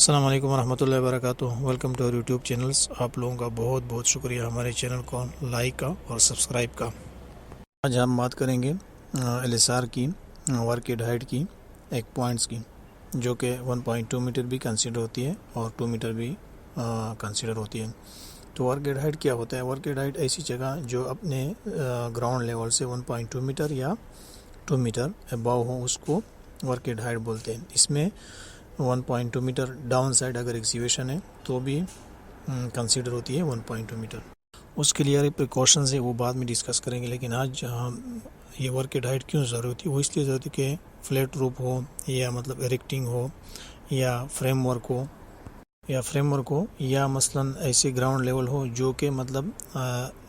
अस्सलाम वालेकुम वरहमतुल्लाहि वबरकातुहू। Welcome to our YouTube channels. आप लोगों का बहुत बहुत शुक्रिया हमारे चैनल को लाइक का और सब्सक्राइब का। आज हम बात करेंगे एलएसआर की वर्किड हाइट की एक पॉइंट्स की, जो कि 1.2 मीटर भी कंसीडर होती है और 2 मीटर भी कंसीडर होती है। तो वर्किड हाइट क्या होता है? वर्किड हाइट ऐसी जगह जो अपने ग्राउंड लेवल से 1.2 मीटर या 2 मीटर अबव हो, उसको वर्किड हाइट बोलते हैं। इसमें 1.2 मीटर डाउन साइड अगर एक्सीवेशन है तो भी कंसीडर होती है 1.2 मीटर। उसके लिए प्रिकॉशंस है, वो बाद में डिस्कस करेंगे। लेकिन आज ये वर्किड हाइट क्यों ज़रूरत है? वो इसलिए ज़रूरत है कि फ्लैट रूफ हो या मतलब इरेक्टिंग हो या फ्रेमवर्क हो या मसलन ऐसे ग्राउंड लेवल हो जो कि मतलब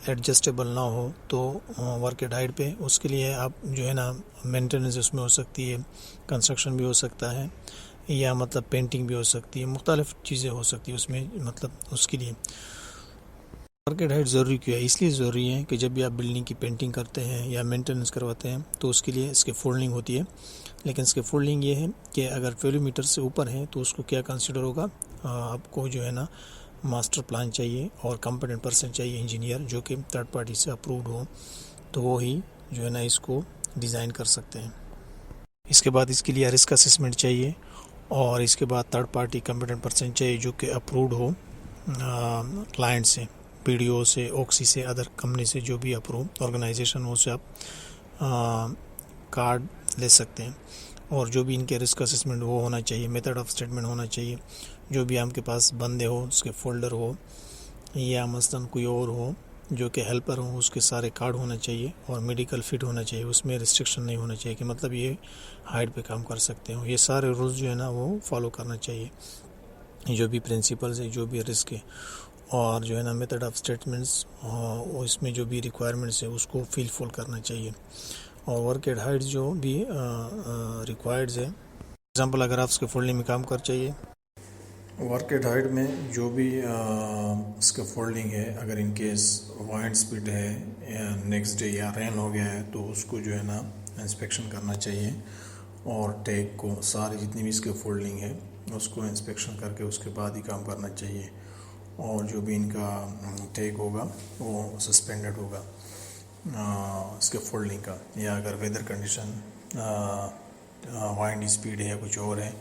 एडजस्टेबल ना हो, तो वर्किड हाइट पे उसके लिए आप जो है ना मेंटेनेंस उसमें हो सकती है, कंस्ट्रक्शन भी हो सकता है या मतलब पेंटिंग भी हो सकती है, मुख्तलिफ चीज़ें हो सकती है उसमें। मतलब उसके लिए वर्किड हाइट ज़रूरी क्यों है? इसलिए ज़रूरी है कि जब भी आप बिल्डिंग की पेंटिंग करते हैं या मेंटेनेंस करवाते हैं तो उसके लिए इसके फोल्डिंग होती है। लेकिन इसके फोल्डिंग ये है कि अगर 12 मीटर से ऊपर है तो उसको क्या कंसिडर होगा? आपको जो है ना मास्टर प्लान चाहिए और कॉम्पिटेंट पर्सन चाहिए, इंजीनियर, जो कि थर्ड पार्टी से अप्रूव्ड हो, तो वो ही जो है ना इसको डिज़ाइन कर सकते हैं। इसके बाद इसके लिए रिस्क असेसमेंट चाहिए और इसके बाद थर्ड पार्टी कॉम्पिटेंट पर्सन चाहिए जो कि अप्रूव्ड हो क्लाइंट से, पीडीओ से, ऑक्सी से, अदर कंपनी से, जो भी अप्रूव ऑर्गेनाइजेशन हो, से आप कार्ड ले सकते हैं। और जो भी इनके रिस्क असेसमेंट वो होना चाहिए, मेथड ऑफ स्टेटमेंट होना चाहिए, जो भी आपके पास बंदे हो उसके फोल्डर हो या मसलन कोई और हो जो कि हेल्पर हो, उसके सारे कार्ड होना चाहिए और मेडिकल फिट होना चाहिए। उसमें रिस्ट्रिक्शन नहीं होना चाहिए कि मतलब ये हाइट पे काम कर सकते हो। ये सारे रूल्स जो है ना वो फॉलो करना चाहिए, जो भी प्रिंसिपल्स है, जो भी रिस्क है, और जो है ना मेथड ऑफ स्टेटमेंट्स इसमें जो भी रिक्वायरमेंट्स है उसको फिलफुल करना चाहिए। और वर्किड हाइट जो भी रिक्वायर्ड है, एग्जांपल अगर आप उसके फोल्डिंग में काम कर चाहिए, वर्किड हाइट में जो भी इसका फोल्डिंग है, अगर इन केस वाइंड स्पीड है या नेक्स्ट डे या रेन हो गया है तो उसको जो है ना इंस्पेक्शन करना चाहिए और टैग को, सारी जितनी भी इसके फोल्डिंग है उसको इंस्पेक्शन करके उसके बाद ही काम करना चाहिए। और जो भी इनका टैग होगा वो सस्पेंडेड होगा इसके फोल्डिंग का, या अगर वेदर कंडीशन वाइंड स्पीड है या कुछ और है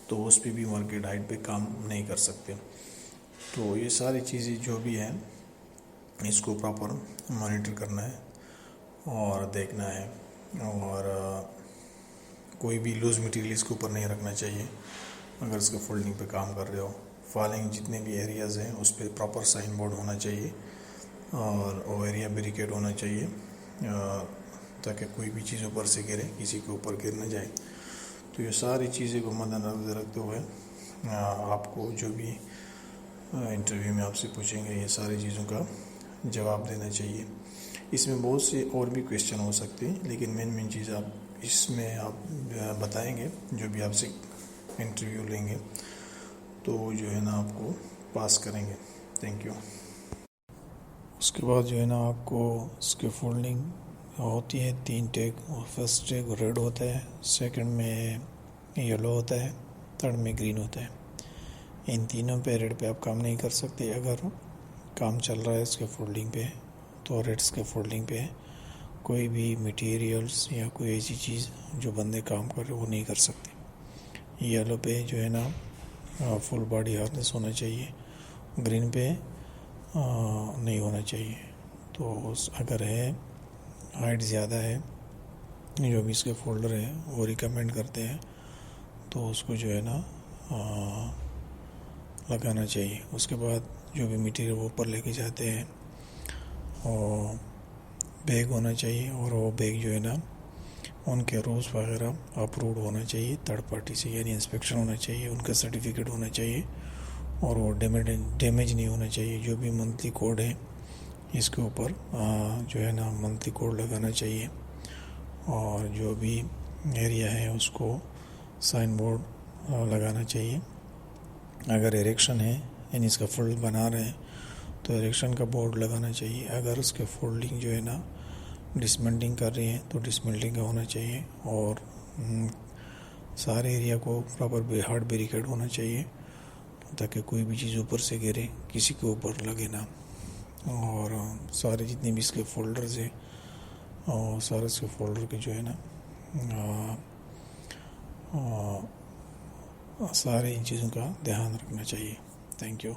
तो उस पर भी वर्किड हाइट पे काम नहीं कर सकते। तो ये सारी चीज़ें जो भी हैं इसको प्रॉपर मॉनिटर करना है और देखना है। और कोई भी लूज़ मटेरियल इसके ऊपर नहीं रखना चाहिए अगर इसके फोल्डिंग पे काम कर रहे हो। फॉलिंग जितने भी एरियाज़ हैं उस पर प्रॉपर साइन बोर्ड होना चाहिए और वो एरिया बैरिकेड होना चाहिए ताकि कोई भी चीज़ ऊपर से गिरे, किसी के ऊपर गिर न जाए। तो ये सारी चीज़ें को मद्देनज़र रखते हुए आपको जो भी इंटरव्यू में आपसे पूछेंगे ये सारी चीज़ों का जवाब देना चाहिए। इसमें बहुत से और भी क्वेश्चन हो सकते हैं, लेकिन मेन चीज़ आप इसमें आप बताएंगे जो भी आपसे इंटरव्यू लेंगे, तो जो है ना आपको पास करेंगे। Thank you. उसके बाद जो है ना आपको इसके फोल्डिंग होती है 3 टैग, और फर्स्ट टैग रेड होता है, सेकंड में येलो होता है, थर्ड में ग्रीन होता है। इन तीनों पे रेड पे आप काम नहीं कर सकते। अगर काम चल रहा है इसके फोल्डिंग पे तो रेड्स के फोल्डिंग पे कोई भी मटेरियल्स या कोई ऐसी चीज़ जो बंदे काम कर रहे वो नहीं कर सकते। येलो पे जो है ना फुल बॉडी हार्नेस होना चाहिए, ग्रीन पे नहीं होना चाहिए। तो अगर है हाइट ज़्यादा है, जो भी इसके फोल्डर है वो रिकमेंड करते हैं तो उसको जो है ना लगाना चाहिए। उसके बाद जो भी मटेरियल वो ऊपर लेके जाते हैं और बैग होना चाहिए, और वो बैग जो है ना उनके रूल्स वगैरह अप्रूव्ड होना चाहिए थर्ड पार्टी से, यानी इंस्पेक्शन होना चाहिए, उनका सर्टिफिकेट होना चाहिए और वो डैमेज नहीं होना चाहिए। जो भी मंथली कोड है इसके ऊपर जो है ना मंथली कोड लगाना चाहिए, और जो भी एरिया है उसको साइन बोर्ड लगाना चाहिए। अगर इरेक्शन है यानी इसका फोल्ड बना रहे हैं तो इरेक्शन का बोर्ड लगाना चाहिए। अगर उसके फोल्डिंग जो है ना डिसमेंटलिंग कर रही है तो डिसमेंटलिंग का होना चाहिए, और सारे एरिया को प्रॉपर हार्ड बैरिकेड होना चाहिए। ताकि कोई भी चीज़ ऊपर से गिरे किसी के ऊपर लगे ना। और सारे जितने भी इसके फोल्डर्स हैं और सारे इसके फोल्डर के जो है ना सारे इन चीज़ों का ध्यान रखना चाहिए। Thank you.